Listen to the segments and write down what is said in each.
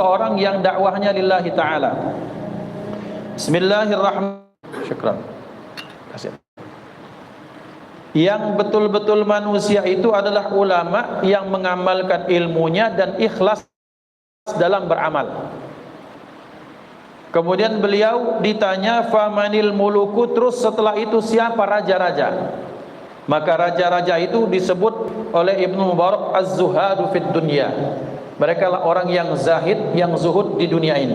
orang yang dakwahnya lillahi ta'ala. Bismillahirrahmanirrahim. Syukran. Kasih. Yang betul-betul manusia itu adalah ulama yang mengamalkan ilmunya dan ikhlas dalam beramal. Kemudian beliau ditanya famanil muluku, terus setelah itu siapa raja-raja? Maka raja-raja itu disebut oleh Ibnu Mubarak az-zuhadu fid dunya. Mereka lah orang yang zahid, yang zuhud di dunia ini.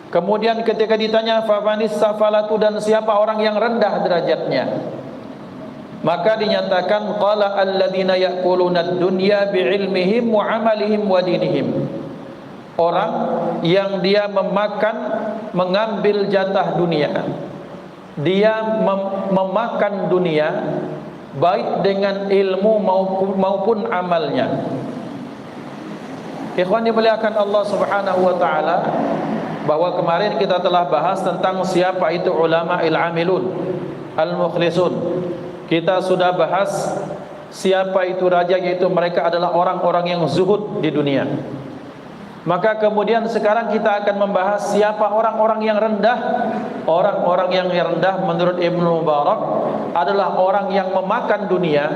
Kemudian ketika ditanya fafanis safalatu, dan siapa orang yang rendah derajatnya, maka dinyatakan qala alladzina ya'kuluna ad-dunya bi'ilmihim wa 'amalihim wa dinihim. Orang yang dia mengambil jatah dunia, dia memakan dunia baik dengan ilmu maupun amalnya. Ikhwan dimuliakan Allah Subhanahu wa taala, bahwa kemarin kita telah bahas tentang siapa itu ulama il-amilun al-mukhlisun. Kita sudah bahas siapa itu raja, yaitu mereka adalah orang-orang yang zuhud di dunia. Maka kemudian sekarang kita akan membahas siapa orang-orang yang rendah. Orang-orang yang rendah menurut Ibnu Mubarak adalah orang yang memakan dunia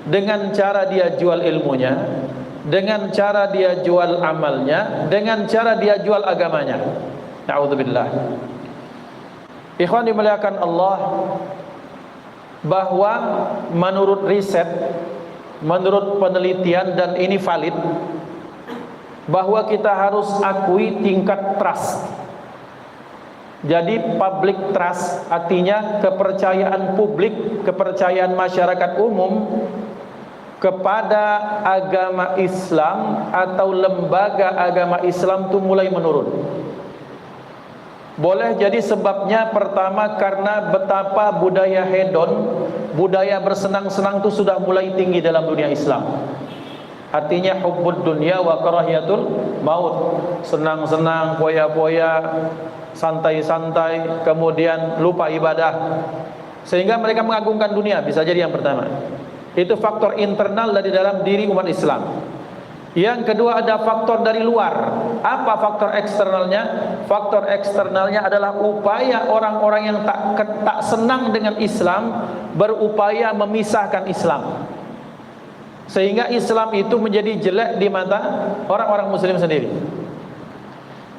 dengan cara dia jual ilmunya, dengan cara dia jual amalnya, dengan cara dia jual agamanya. Na'udzubillah. Ikhwan dimuliakan Allah, bahwa menurut riset, menurut penelitian, dan ini valid, bahwa kita harus akui tingkat trust. Jadi public trust artinya kepercayaan publik, kepercayaan masyarakat umum kepada agama Islam atau lembaga agama Islam itu mulai menurun. Boleh jadi sebabnya pertama karena betapa budaya hedon, budaya bersenang-senang itu sudah mulai tinggi dalam dunia Islam. Artinya hubbud dunya wa karahiyatul maut. Senang-senang, poya-poya, santai-santai, kemudian lupa ibadah, sehingga mereka mengagungkan dunia. Bisa jadi yang pertama. Itu faktor internal dari dalam diri umat Islam. Yang kedua ada faktor dari luar. Apa faktor eksternalnya? Faktor eksternalnya adalah upaya orang-orang yang tak senang dengan Islam berupaya memisahkan Islam, sehingga Islam itu menjadi jelek di mata orang-orang muslim sendiri.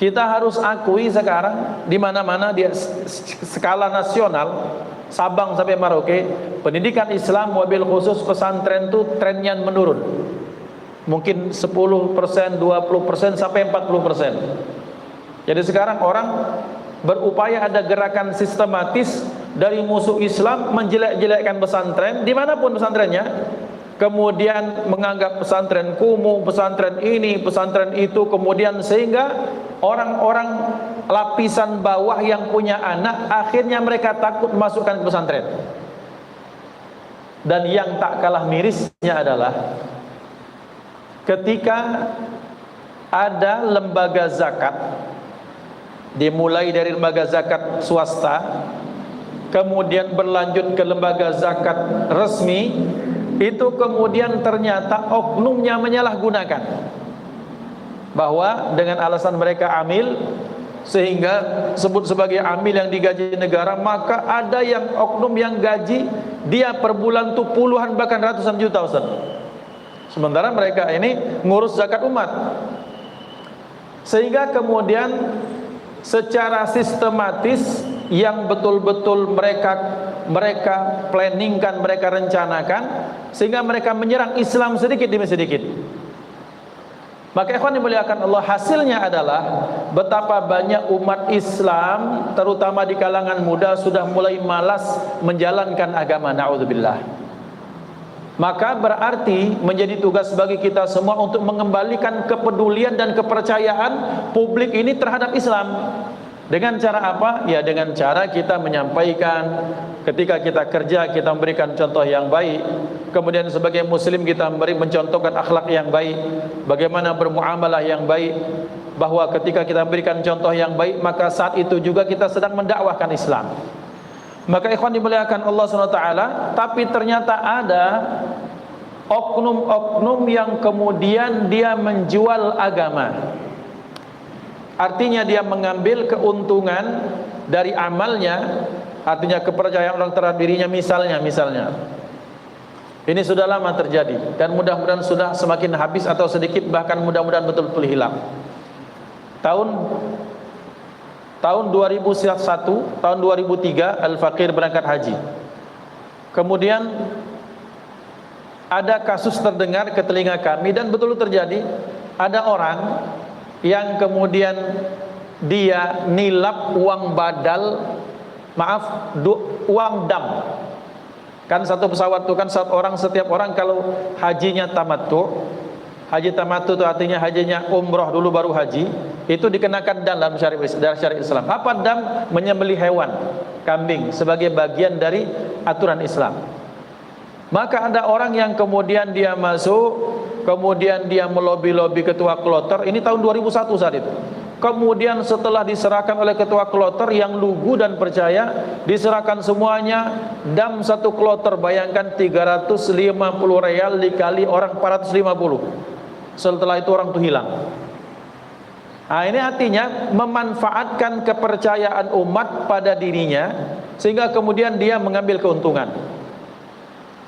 Kita harus akui sekarang di mana-mana di skala nasional, Sabang sampai Merauke, pendidikan Islam wabil khusus pesantren itu trennya menurun. Mungkin 10%, 20% sampai 40%. Jadi sekarang orang berupaya ada gerakan sistematis dari musuh Islam menjelek-jelekkan pesantren dimanapun pesantrennya. Kemudian menganggap pesantren kumuh, pesantren ini, pesantren itu, kemudian sehingga orang-orang lapisan bawah yang punya anak akhirnya mereka takut masukkan ke pesantren. Dan yang tak kalah mirisnya adalah ketika ada lembaga zakat, dimulai dari lembaga zakat swasta, kemudian berlanjut ke lembaga zakat resmi, itu kemudian ternyata oknumnya menyalahgunakan, bahwa dengan alasan mereka amil, sehingga sebut sebagai amil yang digaji negara, maka ada yang oknum yang gaji dia per bulan tuh puluhan bahkan ratusan juta, Ustaz. Sementara mereka ini ngurus zakat umat. Sehingga kemudian secara sistematis yang betul-betul mereka planningkan, mereka rencanakan, sehingga mereka menyerang Islam sedikit demi sedikit. Maka ikhwan dimuliakan Allah, hasilnya adalah betapa banyak umat Islam terutama di kalangan muda sudah mulai malas menjalankan agama. Na'udzubillah. Maka berarti menjadi tugas bagi kita semua untuk mengembalikan kepedulian dan kepercayaan publik ini terhadap Islam. Dengan cara apa? Ya dengan cara kita menyampaikan, ketika kita kerja kita memberikan contoh yang baik. Kemudian sebagai muslim kita mencontohkan akhlak yang baik, bagaimana bermuamalah yang baik. Bahwa ketika kita memberikan contoh yang baik, maka saat itu juga kita sedang mendakwahkan Islam. Maka ikhwan dimuliakan Allah SWT, tapi ternyata ada oknum-oknum yang kemudian dia menjual agama. artinya dia mengambil keuntungan dari amalnya, artinya kepercayaan orang terhadap dirinya. Misalnya ini sudah lama terjadi dan mudah-mudahan sudah semakin habis atau sedikit, bahkan mudah-mudahan betul-betul hilang. Tahun 2001, tahun 2003 Al-Faqir berangkat haji. Kemudian ada kasus terdengar ke telinga kami dan betul terjadi. Ada orang yang kemudian dia nilap uang badal, uang dam. Kan satu pesawat itu kan setiap orang kalau hajinya tamattu. Haji tamattu itu artinya hajinya umroh dulu baru haji, itu dikenakan dam dalam syariat Islam. Apa dam? Menyembelih hewan, kambing, sebagai bagian dari aturan Islam. Maka ada orang yang kemudian dia masuk, kemudian dia melobi-lobi ketua kloter. Ini tahun 2001 saat itu. Kemudian setelah diserahkan oleh ketua kloter yang lugu dan percaya, diserahkan semuanya dam satu kloter. Bayangkan 350 real dikali orang 450. Setelah itu orang itu hilang. Nah, ini artinya memanfaatkan kepercayaan umat pada dirinya sehingga kemudian dia mengambil keuntungan.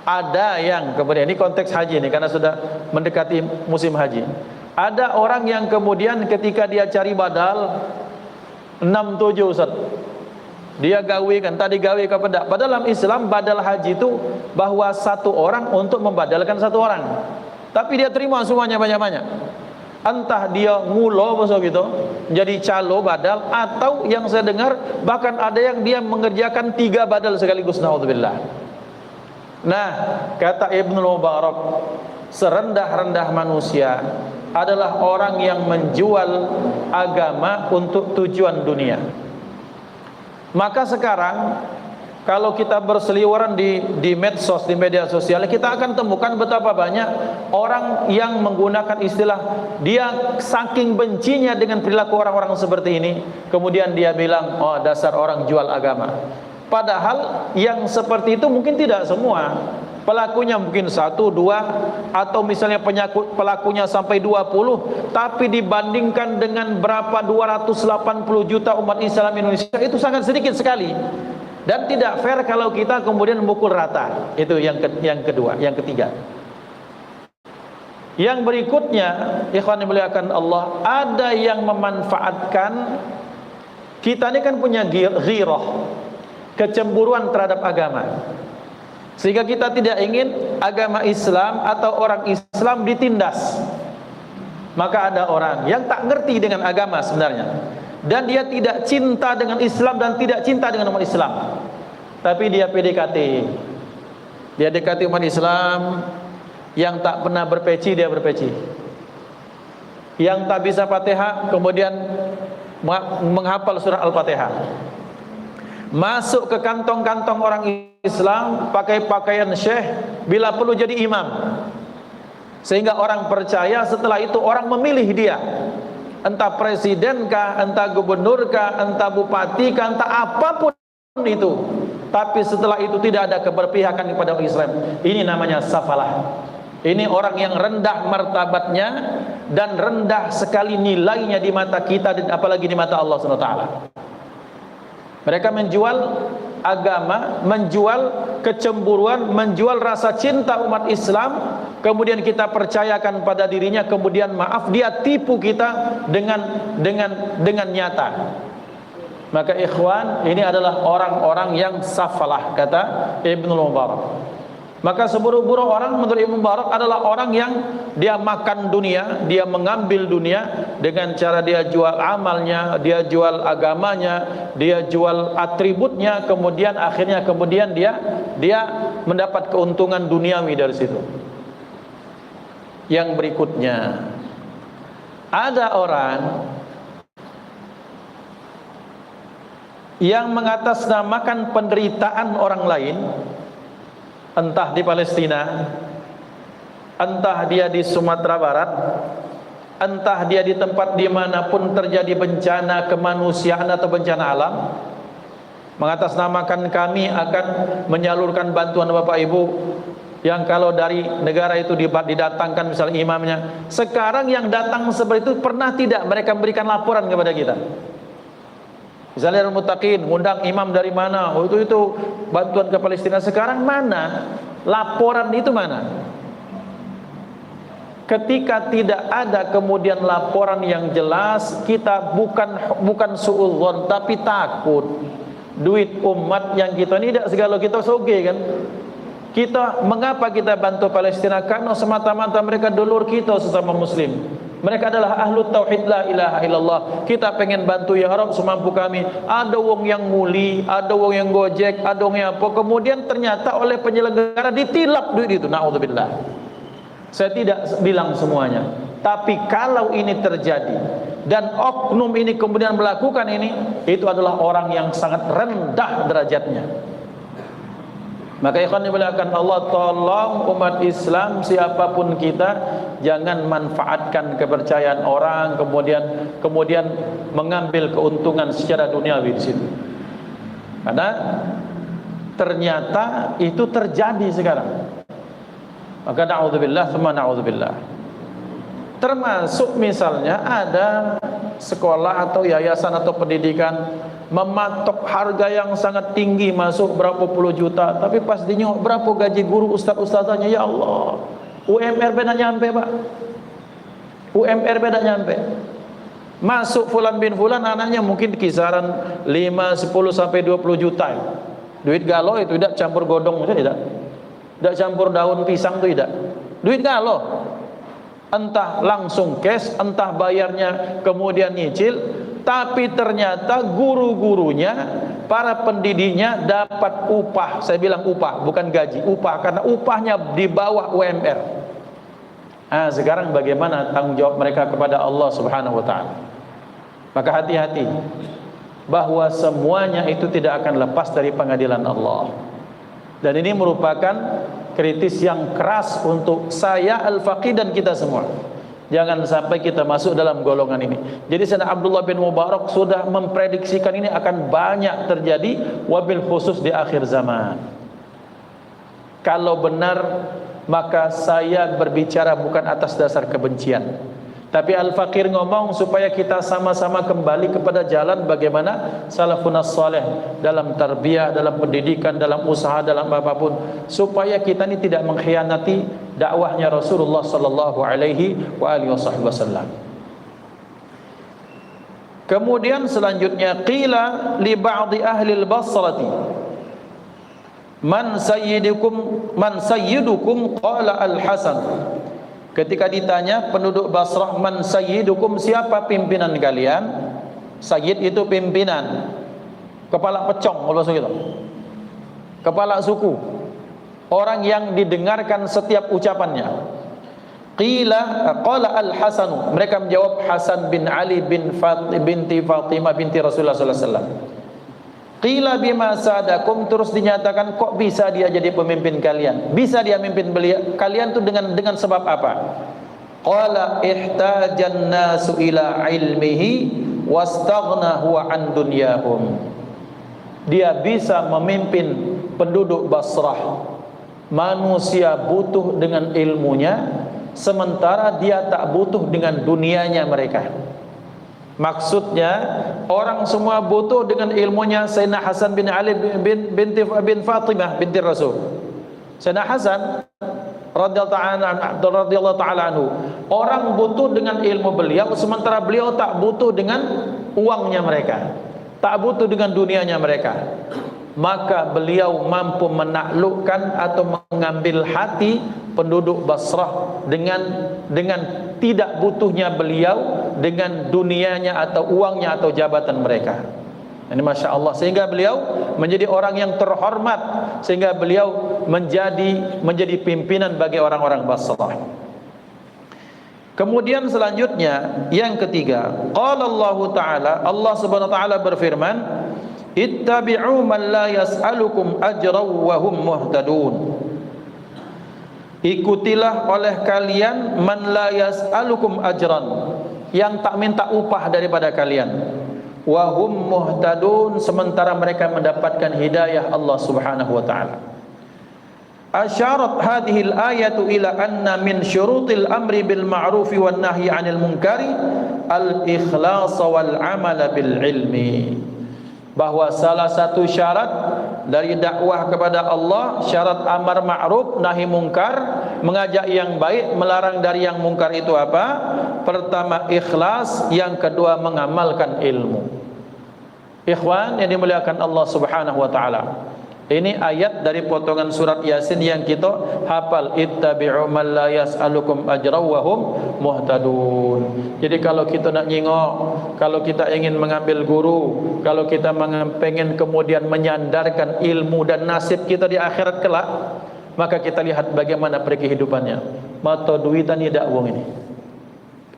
Ada yang kemudian, ini konteks haji ini karena sudah mendekati musim haji. Ada orang yang kemudian ketika dia cari badal 6-7 Ustaz, dia gawe kan, tadi gawe kepada. Padahal dalam Islam badal haji itu bahwa satu orang untuk membadalkan satu orang. Tapi dia terima semuanya banyak-banyak. Entah dia ngulo besok gitu, jadi calo badal, atau yang saya dengar bahkan ada yang dia mengerjakan 3 badal sekaligus, naudzubillah. Nah, kata Ibnul Mubarak, serendah-rendah manusia adalah orang yang menjual agama untuk tujuan dunia. Maka sekarang kalau kita berseliweran di medsos, di media sosial, kita akan temukan betapa banyak orang yang menggunakan istilah, dia saking bencinya dengan perilaku orang-orang seperti ini, kemudian dia bilang, oh dasar orang jual agama. Padahal yang seperti itu mungkin tidak semua. Pelakunya mungkin 1, 2, atau misalnya pelakunya sampai 20, tapi dibandingkan dengan berapa 280 juta umat Islam Indonesia, itu sangat sedikit sekali. Dan tidak fair kalau kita kemudian memukul rata. Itu yang kedua, yang ketiga. Yang berikutnya, ikhwan yang dimuliakan Allah, ada yang memanfaatkan kita ini kan punya ghirah, kecemburuan terhadap agama. Sehingga kita tidak ingin agama Islam atau orang Islam ditindas. Maka ada orang yang tak ngerti dengan agama sebenarnya, dan dia tidak cinta dengan Islam dan tidak cinta dengan umat Islam, tapi dia PDKT. Dia dekati umat Islam. Yang tak pernah berpeci, dia berpeci. Yang tak bisa Fatihah, kemudian menghafal surah Al-Fatihah. Masuk ke kantong-kantong orang Islam, pakai pakaian syekh, bila perlu jadi imam. Sehingga orang percaya, setelah itu orang memilih dia. Entah presidenkah, entah gubernurkah, entah bupatikah, entah apapun itu. Tapi setelah itu tidak ada keberpihakan kepada Islam. Ini namanya safalah. Ini orang yang rendah martabatnya dan rendah sekali nilainya di mata kita, dan apalagi di mata Allah SWT. Mereka menjual agama, menjual kecemburuan, menjual rasa cinta umat Islam. Kemudian kita percayakan pada dirinya, kemudian maaf dia tipu kita dengan nyata. Maka ikhwan, ini adalah orang-orang yang safalah, kata Ibnul Mubarak. Maka seburuk-buruk orang menurut Ibnu Mubarak adalah orang yang dia makan dunia, dia mengambil dunia dengan cara dia jual amalnya, dia jual agamanya, dia jual atributnya, kemudian akhirnya dia mendapat keuntungan duniawi dari situ. Yang berikutnya, ada orang yang mengatasnamakan penderitaan orang lain, entah di Palestina, entah dia di Sumatera Barat, entah dia di tempat dimanapun terjadi bencana kemanusiaan atau bencana alam, mengatasnamakan kami akan menyalurkan bantuan Bapak Ibu yang kalau dari negara itu didatangkan misalnya imamnya. Sekarang yang datang seperti itu pernah tidak mereka memberikan laporan kepada kita? Misalnya Al-Muttaqin ngundang imam dari mana? Oh itu bantuan ke Palestina. Sekarang mana? Laporan itu mana? Ketika tidak ada kemudian laporan yang jelas, kita bukan suudzon tapi takut. Duit umat yang kita ini tidak segala kita soge kan. Mengapa kita bantu Palestina? Karena semata-mata mereka dulur kita sesama muslim. Mereka adalah ahlu tauhid la ilaha illallah. Kita pengen bantu ya Arab semampu kami. Ada wong yang muli, ada wong yang gojek, ada wong yang apa. Kemudian ternyata oleh penyelenggara ditilap duit itu. Na'udzubillah. Saya tidak bilang semuanya. Tapi kalau ini terjadi dan oknum ini kemudian melakukan ini, itu adalah orang yang sangat rendah derajatnya. Maka ikhwan dimuliakan Allah, tolong umat Islam siapapun kita jangan manfaatkan kepercayaan orang kemudian mengambil keuntungan secara duniawi di situ. Karena ternyata itu terjadi sekarang. Maka na'udzubillah tsumma na'udzubillah. Termasuk misalnya ada sekolah atau yayasan atau pendidikan mematok harga yang sangat tinggi, masuk berapa puluh juta, tapi pas dinyok berapa gaji guru ustaz-ustazanya, ya Allah, UMR beda nyampe Pak, UMR beda nyampe. Masuk fulan bin fulan anaknya mungkin kisaran 5, 10 sampai 20 juta. Duit galau itu tidak campur godong, tidak campur daun pisang itu tidak. Duit galau. Entah langsung cash, entah bayarnya kemudian nyicil, tapi ternyata guru-gurunya, para pendidiknya dapat upah. Saya bilang upah, bukan gaji, upah, karena upahnya di bawah UMR. Sekarang bagaimana tanggung jawab mereka kepada Allah Subhanahu wa taala? Maka hati-hati bahwa semuanya itu tidak akan lepas dari pengadilan Allah. Dan ini merupakan kritis yang keras untuk saya Al-Faqih dan kita semua. Jangan sampai kita masuk dalam golongan ini. Jadi Sayyidina Abdullah bin Mubarak sudah memprediksikan ini akan banyak terjadi, wabil khusus di akhir zaman. Kalau benar, maka saya berbicara bukan atas dasar kebencian, tapi Al-Faqir ngomong supaya kita sama-sama kembali kepada jalan bagaimana salafun as-salih dalam tarbiyah, dalam pendidikan, dalam usaha, dalam apapun, supaya kita ini tidak mengkhianati dakwahnya Rasulullah sallallahu alaihi wasallam. Kemudian selanjutnya, qila li ba'di ahli al-Basrati man sayyidukum qala Al-Hasan. Ketika ditanya penduduk Basrah, man sayyidukum, siapa pimpinan kalian? Sayyid itu pimpinan, kepala pecong, kalau begitu, kepala suku, orang yang didengarkan setiap ucapannya. Qala Al-Hasan, mereka menjawab Hasan bin Ali binti Fatimah binti Rasulullah sallallahu alaihi wasallam. Qila bima sadakum, terus dinyatakan kok bisa dia jadi pemimpin kalian? Bisa dia memimpin kalian tuh dengan sebab apa? Qala ihtajan nasu ila ilmihi wastaghna huwa an dunyahum. Dia bisa memimpin penduduk Basrah. Manusia butuh dengan ilmunya, sementara dia tak butuh dengan dunianya mereka. Maksudnya orang semua butuh dengan ilmunya Sayyidina Hasan bin Ali bin Fatimah binti Rasul. Sayyidina Hasan radhiyallahu ta'ala anhu, orang butuh dengan ilmu beliau, sementara beliau tak butuh dengan uangnya mereka, tak butuh dengan dunianya mereka. Maka beliau mampu menaklukkan atau mengambil hati penduduk Basrah dengan tidak butuhnya beliau dengan dunianya atau uangnya atau jabatan mereka. Ini Masya Allah, sehingga beliau menjadi orang yang terhormat, sehingga beliau menjadi pimpinan bagi orang-orang Basrah. Kemudian selanjutnya yang ketiga, qala Allah Ta'ala, Allah Subhanahu wa taala berfirman, ittabi'u man la yas'alukum ajran wa hum muhtadun. Ikutilah oleh kalian man la yas'alukum ajran, yang tak minta upah daripada kalian, wa hum muhtadun, sementara mereka mendapatkan hidayah Allah Subhanahu wa taala. asyarat hadhil ayatu ila anna min syurutil amri bil ma'rufi wan nahyi 'anil munkari al ikhlas wal 'amala bil ilmi. Bahwa salah satu syarat dari dakwah kepada Allah, syarat amar ma'ruf nahi mungkar, mengajak yang baik, melarang dari yang mungkar itu apa? Pertama ikhlas, yang kedua mengamalkan ilmu. Ikhwan yang dimuliakan Allah Subhanahu wa taala. Ini ayat dari potongan surat Yasin yang kita hafal, ittabi'u man la yas'alukum ajran wa hum muhtadun. Jadi kalau kita nak nyingok, kalau kita ingin mengambil guru, kalau kita pengen kemudian menyandarkan ilmu dan nasib kita di akhirat kelak, maka kita lihat bagaimana pergi kehidupannya. Mata duitan ni dak wong ini.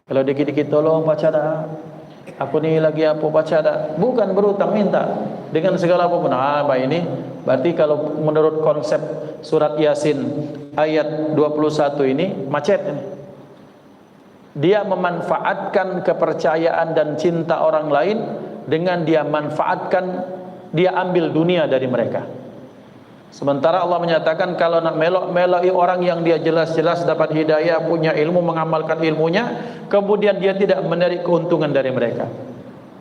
Kalau dikit-dikit tolong baca dah. Aku ni lagi apa baca dah. Bukan berutang minta dengan segala apapun. Baik ini berarti kalau menurut konsep surat Yasin ayat 21 ini macet ini. Dia memanfaatkan kepercayaan dan cinta orang lain dengan dia manfaatkan, dia ambil dunia dari mereka. Sementara Allah menyatakan kalau nak melok-meloki orang yang dia jelas-jelas dapat hidayah, punya ilmu, mengamalkan ilmunya, kemudian dia tidak menarik keuntungan dari mereka.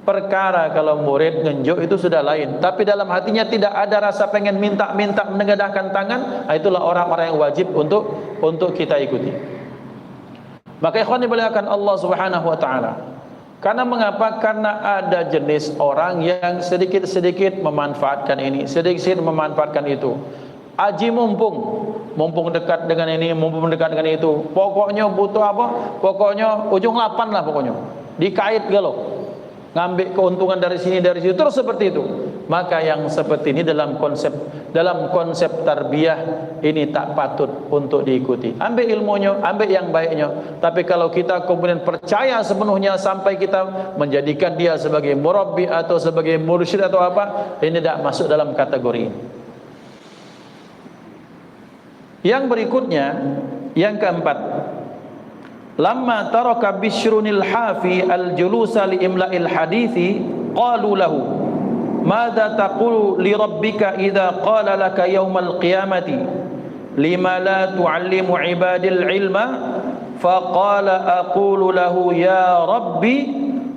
Perkara kalau murid ngenjuk itu sudah lain, tapi dalam hatinya tidak ada rasa pengen minta-minta, menengadahkan tangan, itulah orang-orang yang wajib untuk kita ikuti. Maka ikhwan dimuliakan Allah Subhanahu wa taala. Karena mengapa? Karena ada jenis orang yang sedikit-sedikit memanfaatkan ini, sedikit-sedikit memanfaatkan itu. Aji mumpung dekat dengan ini, mumpung dekat dengan itu. Pokoknya butuh apa? Pokoknya ujung 8 lah pokoknya. Dikait galau. Ngambil keuntungan dari sini dari situ, terus seperti itu. Maka yang seperti ini dalam konsep tarbiyah ini tak patut untuk diikuti. Ambil ilmunya, ambil yang baiknya. Tapi kalau kita kemudian percaya sepenuhnya sampai kita menjadikan dia sebagai murabbi atau sebagai mursyid atau apa, ini tidak masuk dalam kategori ini. Yang berikutnya, yang keempat, lamma taraka Bishrunil Hafi al-julusa li imla'il hadithi qalu lahu madza taqulu li rabbika idza qala laka yaumal qiyamati lima la tu'allimu ibadil ilma faqala aqulu lahu ya rabbi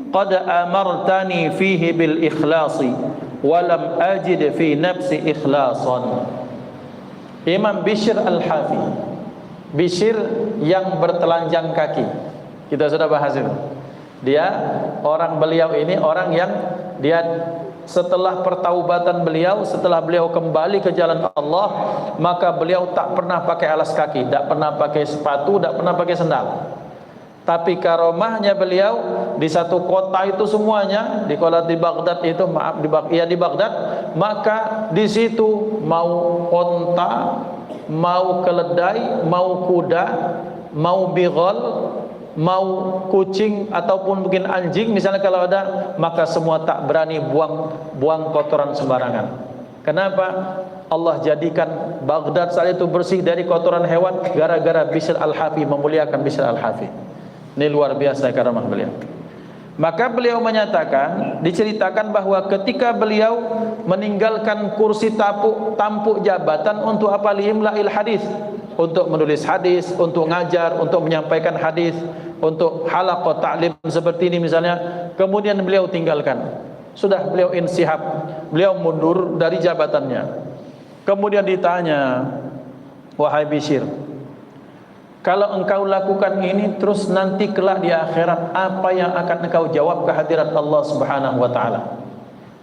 qad amartani fihi bil ikhlasi wa lam ajid fi nafsi ikhlasan. Imam Bishr al-Hafi, Bishr yang bertelanjang kaki, kita sudah bahas itu. Beliau ini orang yang dia setelah pertaubatan beliau, setelah beliau kembali ke jalan Allah, maka beliau tak pernah pakai alas kaki, tak pernah pakai sepatu, tak pernah pakai sendal. Tapi karomahnya beliau di satu kota itu semuanya, di Baghdad itu, di Baghdad, maka di situ mau onta, mau keledai, mau kuda, mau bighal, mau kucing ataupun mungkin anjing misalnya kalau ada, maka semua tak berani buang kotoran sembarangan. Kenapa? Allah jadikan Baghdad saat itu bersih dari kotoran hewan gara-gara Bishr al-Hafi, memuliakan Bishr al-Hafi. Ini luar biasa karamah beliau. Maka beliau menyatakan, diceritakan bahwa ketika beliau meninggalkan kursi tampuk jabatan untuk apa? Liimla'il hadis, untuk menulis hadis, untuk ngajar, untuk menyampaikan hadis, untuk halaqah ta'lim seperti ini misalnya, kemudian beliau tinggalkan. Sudah beliau insihab, beliau mundur dari jabatannya. Kemudian ditanya, wahai Bishr, kalau engkau lakukan ini terus nanti kelak di akhirat, apa yang akan engkau jawab ke hadirat Allah Subhanahu wa taala?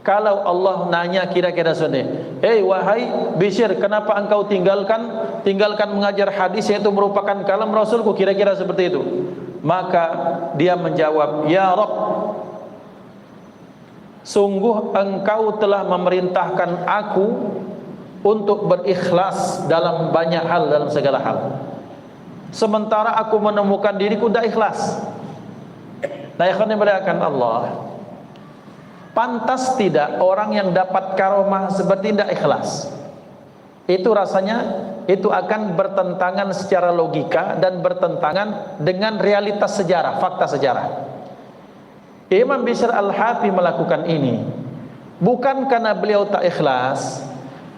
Kalau Allah nanya kira-kira sudah, wahai Bishr, kenapa engkau tinggalkan mengajar hadis, yaitu merupakan kalam Rasulku, kira-kira seperti itu. Maka dia menjawab, ya Rabb, sungguh engkau telah memerintahkan aku untuk berikhlas dalam banyak hal, dalam segala hal. Sementara aku menemukan diriku tidak ikhlas. Nah, ikhwan yang dimuliakan Allah, pantas tidak orang yang dapat karomah seperti tidak ikhlas? Itu rasanya itu akan bertentangan secara logika dan bertentangan dengan realitas sejarah, fakta sejarah. Imam Bishr al-Hafi melakukan ini bukan karena beliau tak ikhlas,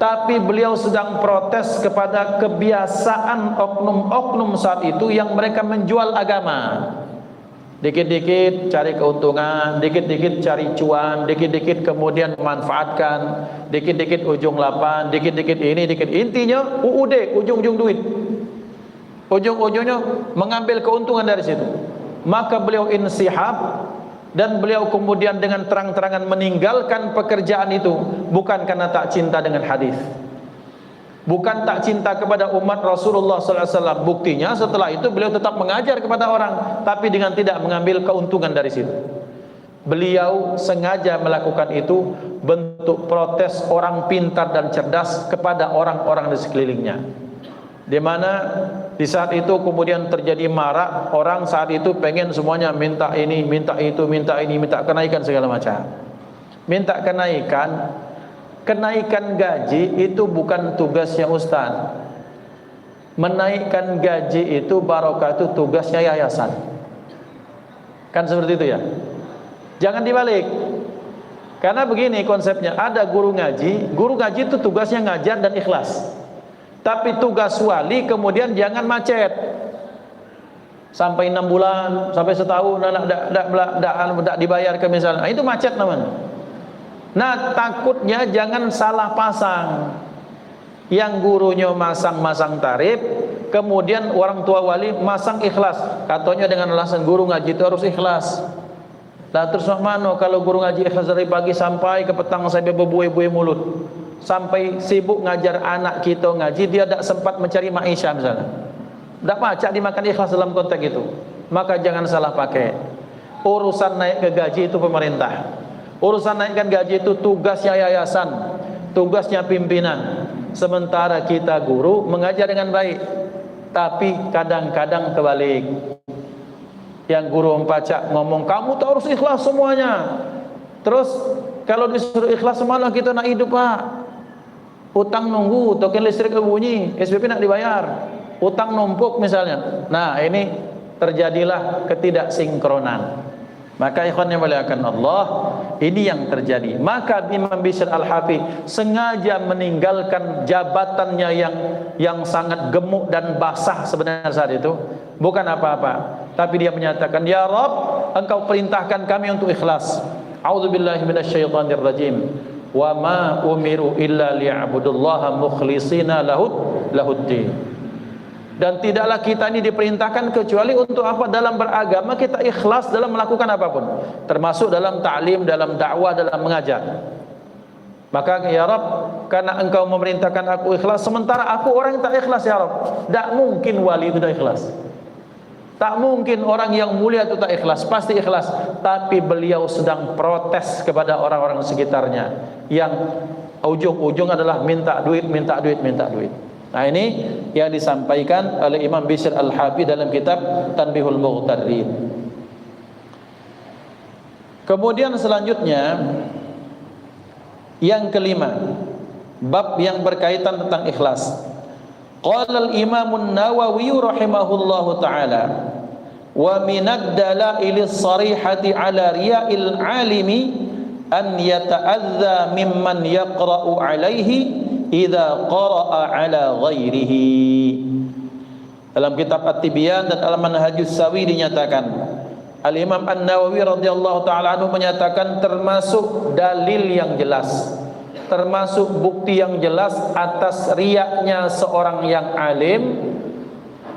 Tapi beliau sedang protes kepada kebiasaan oknum-oknum saat itu yang mereka menjual agama. Dikit-dikit cari keuntungan, dikit-dikit cari cuan, dikit-dikit kemudian memanfaatkan, dikit-dikit ujung lapan, dikit-dikit ini, dikit, intinya UUD, ujung-ujung duit. Ujung-ujungnya mengambil keuntungan dari situ. Maka beliau insihab dan beliau kemudian dengan terang-terangan meninggalkan pekerjaan itu, bukan karena tak cinta dengan hadis, bukan tak cinta kepada umat Rasulullah sallallahu alaihi wasallam. Buktinya setelah itu beliau tetap mengajar kepada orang, tapi dengan tidak mengambil keuntungan dari situ. Beliau sengaja melakukan itu bentuk protes orang pintar dan cerdas kepada orang-orang di sekelilingnya. Di mana di saat itu kemudian terjadi marak, orang saat itu pengen semuanya minta ini, minta itu, minta ini, minta kenaikan segala macam. Minta kenaikan. Kenaikan gaji itu bukan tugasnya ustaz. Menaikkan gaji itu barokah, itu tugasnya yayasan. Kan seperti itu ya. Jangan dibalik. Karena begini konsepnya, ada guru ngaji itu tugasnya ngajar dan ikhlas. Tapi tugas wali kemudian jangan macet. Sampai 6 bulan, sampai setahun tidak dibayar ke misalnya. Nah, itu macet namanya. Nah, takutnya jangan salah pasang. Yang gurunya masang-masang tarif, kemudian orang tua wali masang ikhlas. Katanya dengan alasan guru ngaji itu harus ikhlas. Lah terus mana kalau guru ngaji ikhlas dari pagi sampai ke petang sampai berbuih-buih mulut. Sampai sibuk ngajar anak kita ngaji, dia tidak sempat mencari maisha misalnya. Tidak pacak dimakan ikhlas dalam konteks itu. Maka jangan salah pakai. Urusan naik ke gaji itu pemerintah. Urusan naikkan gaji itu tugasnya yayasan, tugasnya pimpinan. Sementara kita guru mengajar dengan baik. Tapi kadang-kadang kebalik. Yang guru empacak ngomong, kamu tuh harus ikhlas semuanya. Terus kalau disuruh ikhlas semalam kita nak hidup pak. Utang nunggu, token listrik bunyi, SPP nak dibayar. Utang numpuk misalnya. Nah ini terjadilah ketidaksinkronan. Maka ikhwan yang muliakan Allah, ini yang terjadi. Maka Imam Bishr Al-Hafi sengaja meninggalkan jabatannya yang sangat gemuk dan basah sebenarnya saat itu. Bukan apa-apa, tapi dia menyatakan, ya Rabb, engkau perintahkan kami untuk ikhlas. A'udzubillahi minasyaitonir rajim. Wa ma umiru illa liya'budullaha mukhlishina lahuddin. Dan tidaklah kita ini diperintahkan kecuali untuk apa? Dalam beragama kita ikhlas dalam melakukan apapun, termasuk dalam ta'lim, dalam dakwah, dalam mengajar. Maka ya Rabb, karena engkau memerintahkan aku ikhlas, sementara aku orang yang tak ikhlas ya Rabb. Tak mungkin wali itu tak ikhlas, tak mungkin orang yang mulia itu tak ikhlas, pasti ikhlas. Tapi beliau sedang protes kepada orang-orang sekitarnya yang ujung-ujung adalah minta duit, minta duit, minta duit. Nah ini yang disampaikan oleh Imam Bishr Al-Hafi dalam kitab Tanbihul Mughtarrin. Kemudian selanjutnya yang kelima, bab yang berkaitan tentang ikhlas. Qala al-Imam an-Nawawi rahimahullahu taala, wa minad dalailis sarihati ala riya'il alimi an yata'adza mimman yaqra'u alaihi idza qara'a ala ghairihi. Dalam kitab At-Tibyan dan Al-Manhajus Sawi dinyatakan, Al-Imam An-Nawawi radhiyallahu taala anhu menyatakan termasuk dalil yang jelas, termasuk bukti yang jelas atas riaknya seorang yang alim,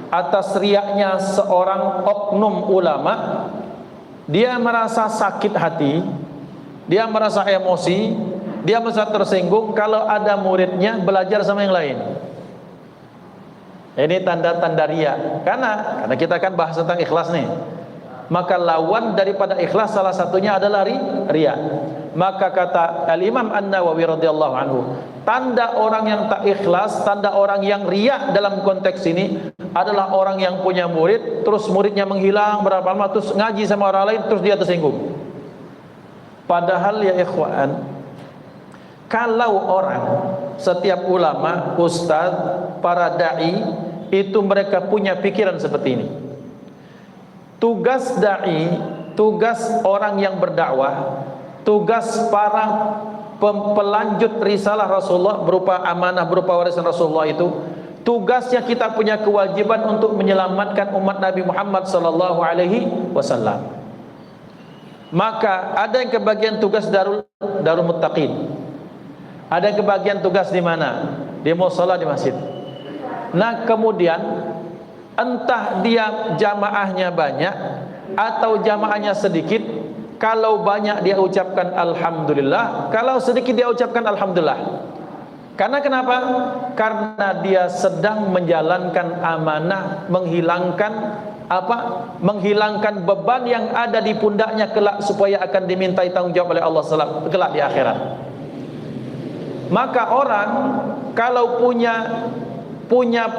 atas riaknya seorang oknum ulama. Dia merasa sakit hati, dia merasa emosi, dia merasa tersinggung kalau ada muridnya belajar sama yang lain. Ini tanda-tanda riya. Karena kita kan bahas tentang ikhlas nih. Maka lawan daripada ikhlas salah satunya adalah riya. Maka kata Al-Imam An-Nawawi radhiyallahu anhu, tanda orang yang tak ikhlas, tanda orang yang riya dalam konteks ini adalah orang yang punya murid, terus muridnya menghilang berapa lama, terus ngaji sama orang lain, terus dia tersinggung. Padahal ya ikhwan, kalau orang, setiap ulama, ustaz, para da'i, itu mereka punya pikiran seperti ini. Tugas da'i, tugas orang yang berdakwah, tugas para pelanjut risalah Rasulullah, berupa amanah, berupa warisan Rasulullah itu, tugasnya kita punya kewajiban untuk menyelamatkan umat Nabi Muhammad sallallahu alaihi wasallam. Maka ada yang kebagian tugas darul muttaqin, ada yang kebagian tugas di mana? Di mushola, di masjid. Nah, kemudian entah dia jamaahnya banyak atau jamaahnya sedikit, kalau banyak dia ucapkan alhamdulillah, kalau sedikit dia ucapkan alhamdulillah. Karena kenapa? Karena dia sedang menjalankan amanah, menghilangkan beban yang ada di pundaknya kelak, supaya akan dimintai tanggung jawab oleh Allah kelak di akhirat. Maka orang kalau punya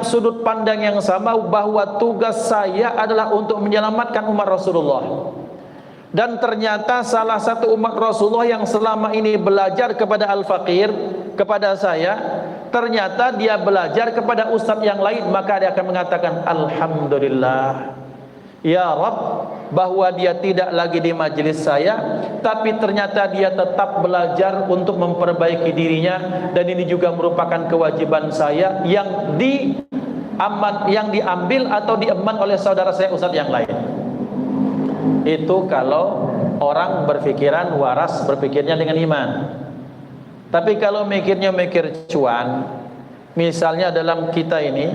sudut pandang yang sama, bahwa tugas saya adalah untuk menyelamatkan umat Rasulullah, dan ternyata salah satu umat Rasulullah yang selama ini belajar kepada al-faqir, kepada saya, ternyata dia belajar kepada ustaz yang lain, maka dia akan mengatakan alhamdulillah ya Rabb, bahwa dia tidak lagi di majelis saya, tapi ternyata dia tetap belajar untuk memperbaiki dirinya, dan ini juga merupakan kewajiban saya yang diambil atau diemban oleh saudara saya ustaz yang lain. Itu kalau orang berpikiran waras, berpikirnya dengan iman. Tapi kalau mikirnya mikir cuan, misalnya dalam kita ini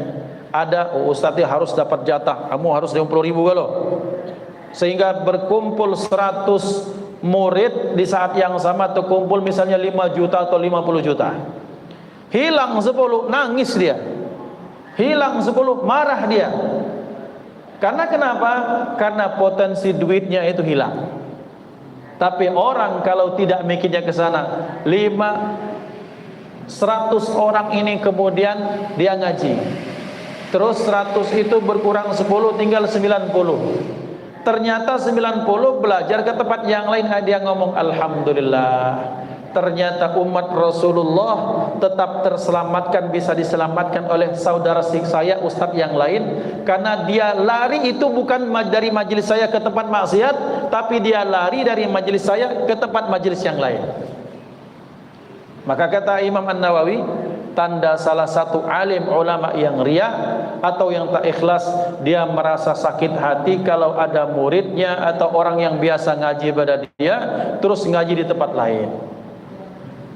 ada ustaznya harus dapat jatah, kamu harus 50.000 kalau, sehingga berkumpul 100 murid di saat yang sama, terkumpul misalnya 5 juta atau 50 juta, hilang 10, nangis dia, hilang 10, marah dia. Karena kenapa? Karena potensi duitnya itu hilang. Tapi orang kalau tidak mikirnya ke sana, 100 orang ini kemudian dia ngaji, terus 100 itu berkurang 10, tinggal 90. Ternyata 90 belajar ke tempat yang lain, dia ngomong alhamdulillah. Ternyata umat Rasulullah tetap terselamatkan, bisa diselamatkan oleh saudara saya ustadz yang lain, karena dia lari itu bukan dari majelis saya ke tempat maksiat, tapi dia lari dari majelis saya ke tempat majelis yang lain. Maka kata Imam An-Nawawi, tanda salah satu alim ulama yang riya atau yang tak ikhlas, dia merasa sakit hati kalau ada muridnya atau orang yang biasa ngaji pada dia terus ngaji di tempat lain.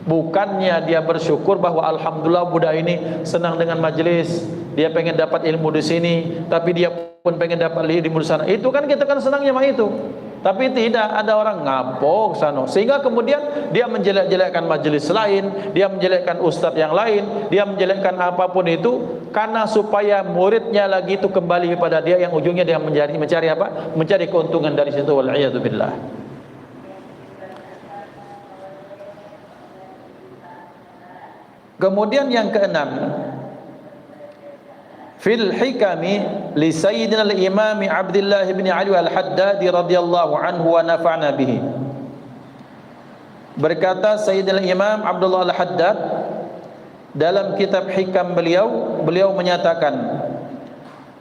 Bukannya dia bersyukur bahwa alhamdulillah budak ini senang dengan majelis, dia pengen dapat ilmu di sini, tapi dia pun pengen dapat ilmu di sana. Itu kan kita kan senangnya mah itu. Tapi tidak, ada orang ngapok sana, sehingga kemudian dia menjelek-jelekkan majelis lain, dia menjelekkan ustadz yang lain, dia menjelekkan apapun itu, karena supaya muridnya lagi itu kembali kepada dia, yang ujungnya dia mencari apa? Mencari keuntungan dari situ. Wal-'iyadzu billah. Kemudian yang keenam, fil hikami li sayyidina al-imam Abdullah bin Ali al-Haddad radhiyallahu anhu wa nafa'na bihi. Berkata Sayyidina Imam Abdullah al-Haddad dalam kitab hikam beliau menyatakan,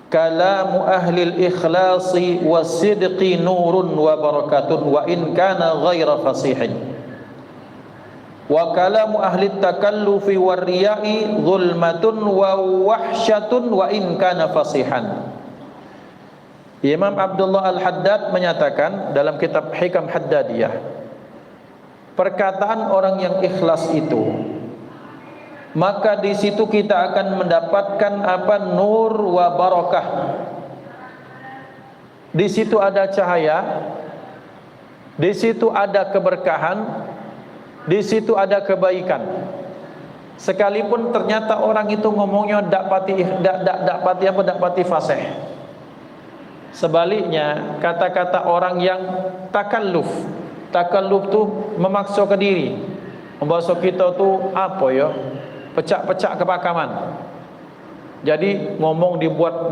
kalamu ahli al-ikhlasi was-sidqi nurun wa barakatun wa in kana ghaira fasihin, wa kalamu ahli takallufi warriya'i zulmatun wa wahsyatun wa in kana fasihan. Imam Abdullah Al-Haddad menyatakan dalam kitab Hikam Haddadiyah, perkataan orang yang ikhlas itu, maka di situ kita akan mendapatkan apa? Nur wa barakah. Di situ ada cahaya, di situ ada keberkahan, di situ ada kebaikan. Sekalipun ternyata orang itu ngomongnya dak pati fasih. Sebaliknya, kata-kata orang yang takalluf tuh memaksa ke diri, membahasa kita tuh apa ya? Pecah-pecah kepakaman. Jadi ngomong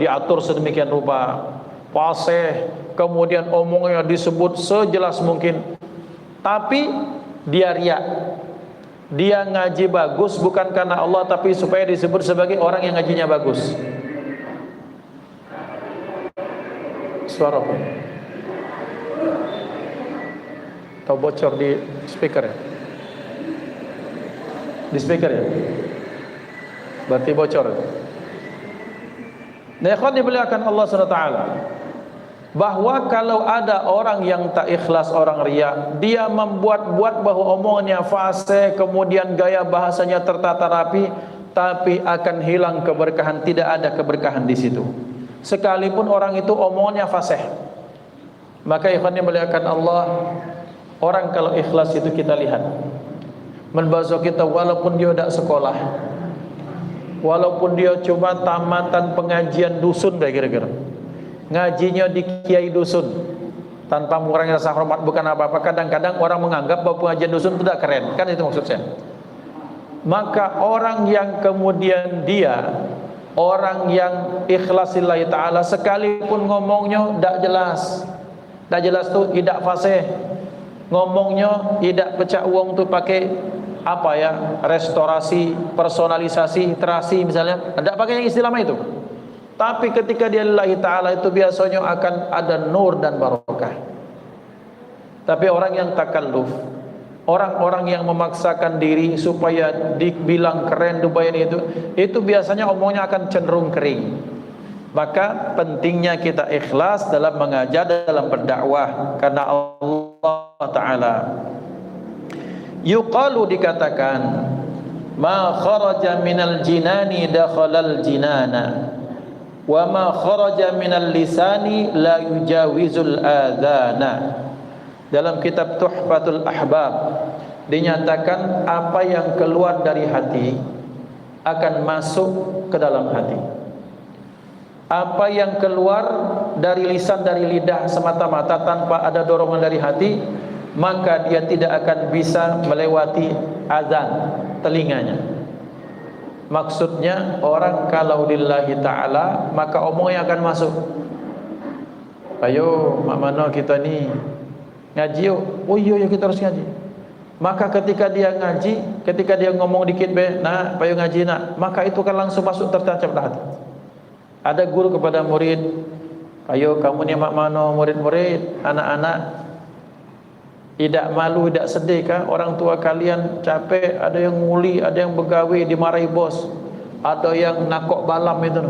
diatur sedemikian rupa, fasih, kemudian omongnya disebut sejelas mungkin, tapi dia riya. Dia ngaji bagus bukan karena Allah, tapi supaya disebut sebagai orang yang ngajinya bagus. Suara apa? Tahu bocor di speaker ya? Di speaker ya? Berarti bocor. Nah, ikhwan dimuliakan Allah SWT, bahwa kalau ada orang yang tak ikhlas, orang riya, dia membuat-buat bahwa omongannya fasih, kemudian gaya bahasanya tertata rapi, tapi akan hilang keberkahan, tidak ada keberkahan di situ. Sekalipun orang itu omongannya fasih. Maka ikhwan dimuliakan Allah, orang kalau ikhlas itu kita lihat. Membahasa kita walaupun dia tidak sekolah, walaupun dia cuma tamatan pengajian dusun kira-kira, ngajinya di kiai dusun, tanpa mengurangi rasa hormat, bukan apa-apa. Kadang-kadang orang menganggap bahwa pengajian dusun tidak keren, kan itu maksud saya. Maka orang yang kemudian dia orang yang ikhlas lillahi ta'ala, sekalipun ngomongnya tidak jelas tuh, tidak fasih, ngomongnya tidak pecah uang tuh pakai apa ya, restorasi, personalisasi, terasi misalnya, tidak pakai yang istilah itu. Tapi ketika dia lillahi ta'ala itu biasanya akan ada nur dan barokah. Tapi orang yang takalluf, orang-orang yang memaksakan diri supaya dibilang keren, dubayan itu biasanya omongnya akan cenderung kering. Maka pentingnya kita ikhlas dalam mengajar, dalam berdakwah, karena Allah Ta'ala. Yuqalu, dikatakan, ma kharaja minal jinani dakhalal jinana, wa ma kharaja minal lisani la yujawizul adhana. Dalam kitab Tuhfatul Ahbab dinyatakan apa yang keluar dari hati akan masuk ke dalam hati. Apa yang keluar dari lisan, dari lidah semata-mata tanpa ada dorongan dari hati, maka dia tidak akan bisa melewati azan telinganya. Maksudnya orang kalau lillahi ta'ala, maka omongnya akan masuk. Ayo mak mano kita ni ngaji yuk. Oh iya kita harus ngaji. Maka ketika dia ngaji, ketika dia ngomong dikit be, nak payo ngaji nak, maka itu kan langsung masuk tertancap dalam hati. Ada guru kepada murid, ayo kamu ni mak mano murid-murid, anak-anak, tidak malu, tidak sedih kah orang tua kalian capek, ada yang nguli, ada yang begawe dimarahi bos, ada yang nakok balam itu.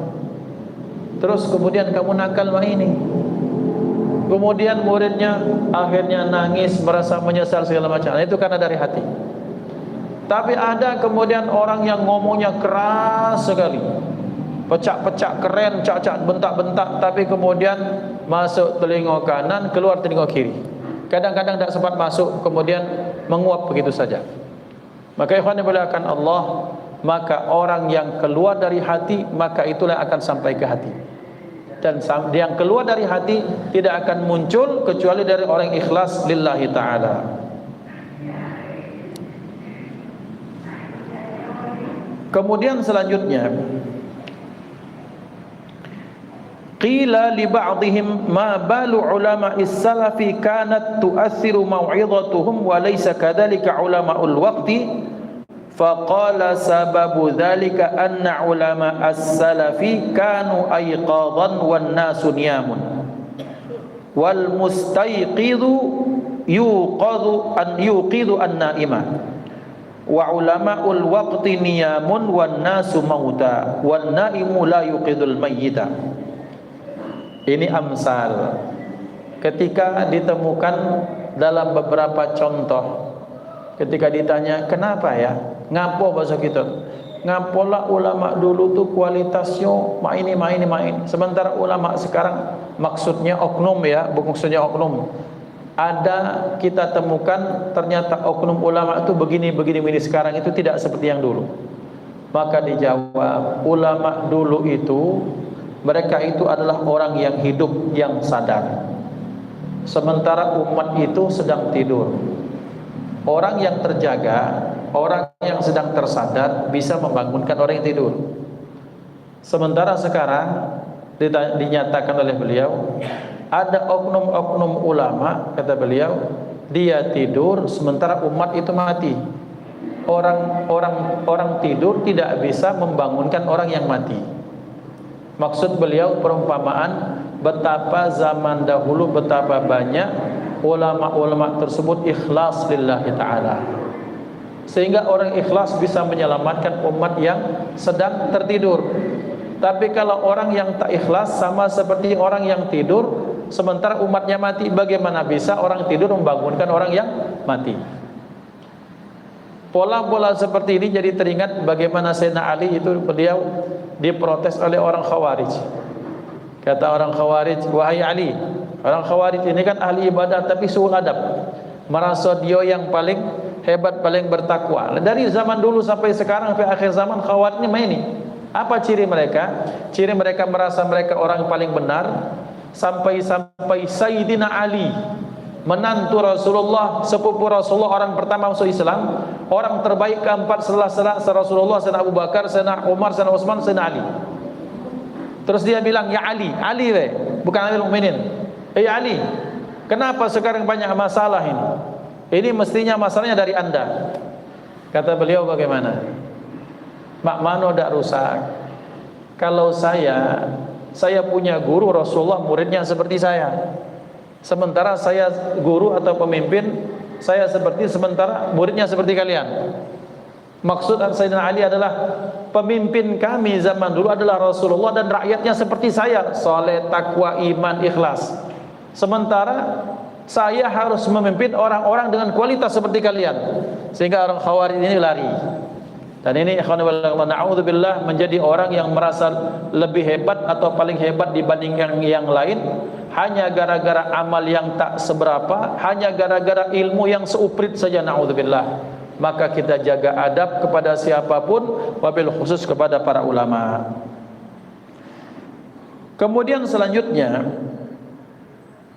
Terus kemudian kamu nakal mah ini. Kemudian muridnya akhirnya nangis, merasa menyesal segala macam. Nah, itu karena dari hati. Tapi ada kemudian orang yang ngomongnya keras sekali, pecak-pecak keren, cak-cak bentak-bentak, tapi kemudian masuk telinga kanan, keluar telinga kiri. Kadang-kadang tidak sempat masuk, kemudian menguap begitu saja. Maka ikhwan yang dimuliakan Allah, maka orang yang keluar dari hati, maka itulah akan sampai ke hati. Dan yang keluar dari hati tidak akan muncul kecuali dari orang yang ikhlas lillahi ta'ala. Kemudian selanjutnya, qila li ba'dihim ma balu ulama'is salafi kanat tu'athiru mau'izatuhum wa laysa kadzalika ulama'ul waqti, faqala sababu dzalika anna ulama'as salafi kanu ayqadhan wan nasu niyamun wal mustayqidhu yuqidhu an-naima wa ulama'ul waqti niyamun wan nasu mauta wan naimu la yuqidul mayyita. Ini amsal ketika ditemukan dalam beberapa contoh. Ketika ditanya kenapa ya, ngapo bahasa kita, ngapolah ulama dulu tuh kualitasnya main, sementara ulama sekarang, maksudnya oknum ya, bukan maksudnya oknum. Ada kita temukan ternyata oknum ulama itu begini sekarang itu tidak seperti yang dulu. Maka dijawab, ulama dulu itu mereka itu adalah orang yang hidup, yang sadar. Sementara umat itu sedang tidur. Orang yang terjaga, orang yang sedang tersadar bisa membangunkan orang yang tidur. Sementara sekarang dinyatakan oleh beliau, ada oknum-oknum ulama, kata beliau, dia tidur sementara umat itu mati. Orang tidur tidak bisa membangunkan orang yang mati. Maksud beliau perumpamaan betapa zaman dahulu, betapa banyak ulama-ulama tersebut ikhlas lillahi ta'ala. sehingga orang ikhlas bisa menyelamatkan umat yang sedang tertidur. Tapi kalau orang yang tak ikhlas sama seperti orang yang tidur sementara umatnya mati. Bagaimana bisa orang tidur membangunkan orang yang mati? Pola-pola seperti ini jadi teringat bagaimana Sayyidina Ali itu, beliau diprotes oleh orang Khawarij. Kata orang Khawarij, wahai Ali, orang Khawarij ini kan ahli ibadah tapi suul adab, merasa dia yang paling hebat, paling bertakwa. Dari zaman dulu sampai sekarang, sampai akhir zaman, Khawarij ini main ini. Apa ciri mereka? Ciri mereka merasa mereka orang paling benar, sampai Sayyidina Ali, menantu Rasulullah, sepupu Rasulullah, orang pertama masuk Islam, orang terbaik keempat setelah Rasulullah, Sayyidina Abu Bakar, Sayyidina Umar, Sayyidina Utsman, Sayyidina Ali. Terus dia bilang, ya Ali, Ali bukan Amirul Mukminin. Ali, kenapa sekarang banyak masalah ini? Ini mestinya masalahnya dari anda. Kata beliau, bagaimana? Mak mano dak rusak. Kalau saya punya guru Rasulullah, muridnya seperti saya. Sementara saya guru atau pemimpin, saya sementara muridnya seperti kalian. Maksud Sayyidina Ali adalah pemimpin kami zaman dulu adalah Rasulullah dan rakyatnya seperti saya, saleh, takwa, iman, ikhlas. Sementara saya harus memimpin orang-orang dengan kualitas seperti kalian. Sehingga orang Khawarij ini lari. Dan ini ikhwan fillah, na'udzubillah, menjadi orang yang merasa lebih hebat atau paling hebat dibanding yang lain hanya gara-gara amal yang tak seberapa, hanya gara-gara ilmu yang seuprit saja, na'udzubillah. Maka kita jaga adab kepada siapapun, wabil khusus kepada para ulama. Kemudian selanjutnya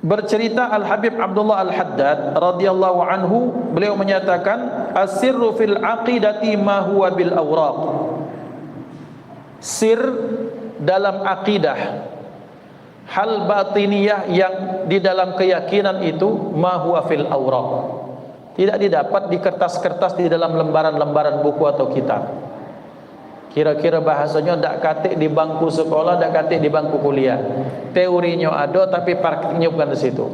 bercerita Al-Habib Abdullah Al-Haddad radhiyallahu anhu, beliau menyatakan as-sirru fil aqidati ma huwa bil awraq. Sir dalam akidah, hal batiniyah yang di dalam keyakinan itu ma huwa fil awraq, tidak didapat di kertas-kertas di dalam lembaran-lembaran buku atau kitab. Kira-kira bahasanya dak katik di bangku sekolah, dak katik di bangku kuliah. Teorinya ada tapi praktiknya bukan di situ.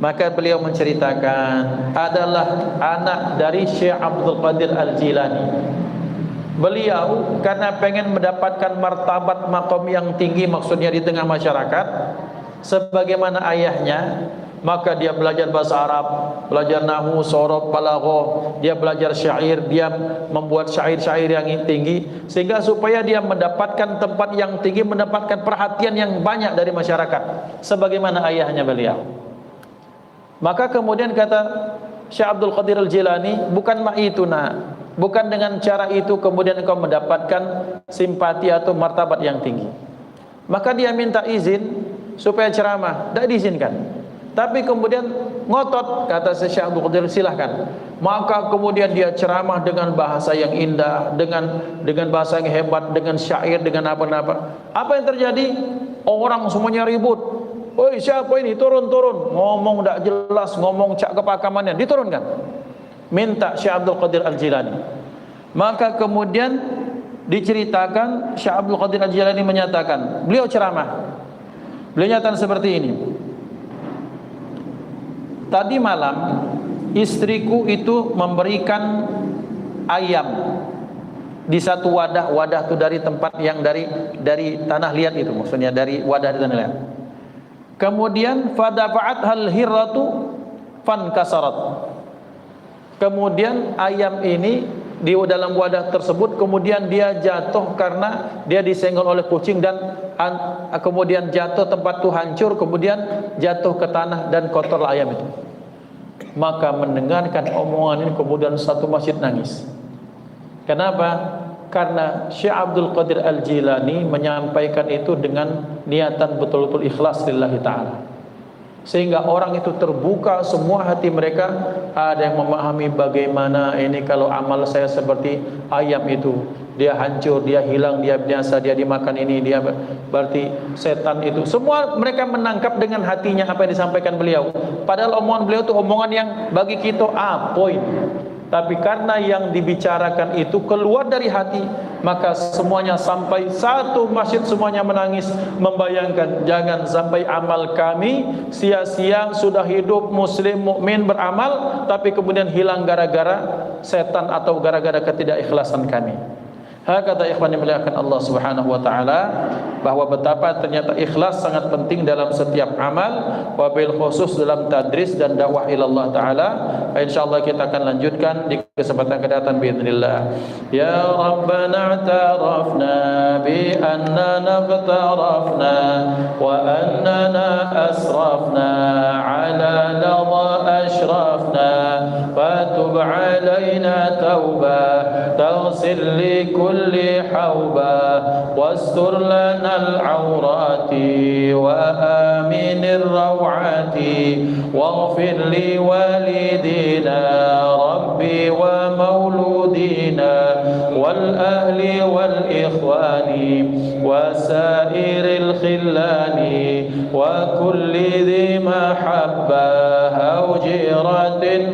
Maka beliau menceritakan adalah anak dari Syekh Abdul Qadir Al-Jilani. Beliau karena pengen mendapatkan martabat maqam yang tinggi, maksudnya di tengah masyarakat sebagaimana ayahnya, maka dia belajar bahasa Arab, belajar nahwu, sorof, balaghah, dia belajar syair, dia membuat syair-syair yang tinggi, sehingga supaya dia mendapatkan tempat yang tinggi, mendapatkan perhatian yang banyak dari masyarakat sebagaimana ayahnya beliau. Maka kemudian kata Syekh Abdul Qadir Al-Jilani, bukan ma'ituna, bukan dengan cara itu kemudian engkau mendapatkan simpati atau martabat yang tinggi. Maka dia minta izin supaya ceramah, tidak diizinkan. Tapi kemudian ngotot, kata Syekh Abdul Qadir, silahkan. Maka kemudian dia ceramah dengan bahasa yang indah, dengan bahasa yang hebat, dengan syair, dengan apa-apa. Apa yang terjadi? Orang semuanya ribut. Oi, siapa ini? Turun. Ngomong tak jelas, ngomong cak kepakamannya, diturunkan. Minta Syekh Abdul Qadir Al-Jilani. Maka kemudian diceritakan Syekh Abdul Qadir Al-Jilani menyatakan, beliau ceramah. Beliau nyatakan seperti ini. Tadi malam istriku itu memberikan ayam di satu wadah itu dari tempat yang dari tanah liat itu, maksudnya dari wadah di tanah liat. Kemudian fadafa'at hal hirratu fankasarat. Kemudian ayam ini di dalam wadah tersebut kemudian dia jatuh karena dia disenggol oleh kucing dan kemudian jatuh, tempat itu hancur, kemudian jatuh ke tanah dan kotorlah ayam itu. Maka mendengarkan omongan ini kemudian satu masjid nangis. Kenapa? Karena Syekh Abdul Qadir Al-Jilani menyampaikan itu dengan niatan betul-betul ikhlas lillahi ta'ala, sehingga orang itu terbuka semua hati mereka. Ada yang memahami bagaimana ini kalau amal saya seperti ayam itu, dia hancur, dia hilang, dia binasa, dia dimakan ini, dia berarti setan itu. Semua mereka menangkap dengan hatinya apa yang disampaikan beliau. Padahal omongan beliau itu omongan yang bagi kita poin. Tapi karena yang dibicarakan itu keluar dari hati, maka semuanya sampai satu masjid semuanya menangis, membayangkan jangan sampai amal kami sia-sia, sudah hidup muslim mukmin beramal tapi kemudian hilang gara-gara setan atau gara-gara ketidakikhlasan kami. Hakata ikhwan yang dimuliakan Allah Subhanahu wa taala, bahwa betapa ternyata ikhlas sangat penting dalam setiap amal, wabil khusus dalam tadris dan dakwah ilallah taala. Insyaallah kita akan lanjutkan di kesempatan kedatang باذنillah. Ya Rabbana ta'arafna bi annana iqtarafna wa annana asrafna ala ladha ashrafna fatub alaina tauba taghsil li kulli hauba wastur lana al-awrati wa aminir rawati waghfir li walidina rabbi wa mauludina wal ahli wal ikhwani wa sairil khillani wa kulli dhi mahabbah aw jiratin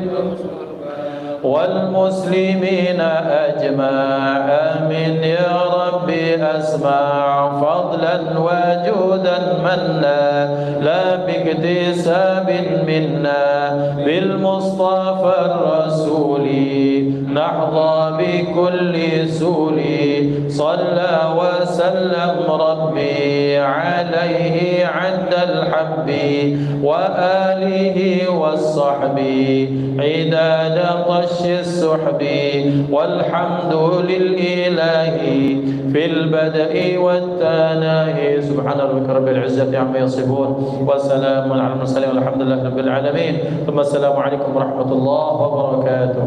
والمسلمين أجمع آمين يا ربي أسمع فضلا وجودا منا لا باكتساب منا بالمصطفى الرسول نحظى بكل سول صلى وسلم ربي عليه عد الحب وآله والصحب عداد طش السحب والحمد للإله في البدء والتناهي سبحان ربك رب العزة عما يصفون وسلام على المرسلين والحمد لله رب العالمين ثم السلام عليكم ورحمة الله وبركاته.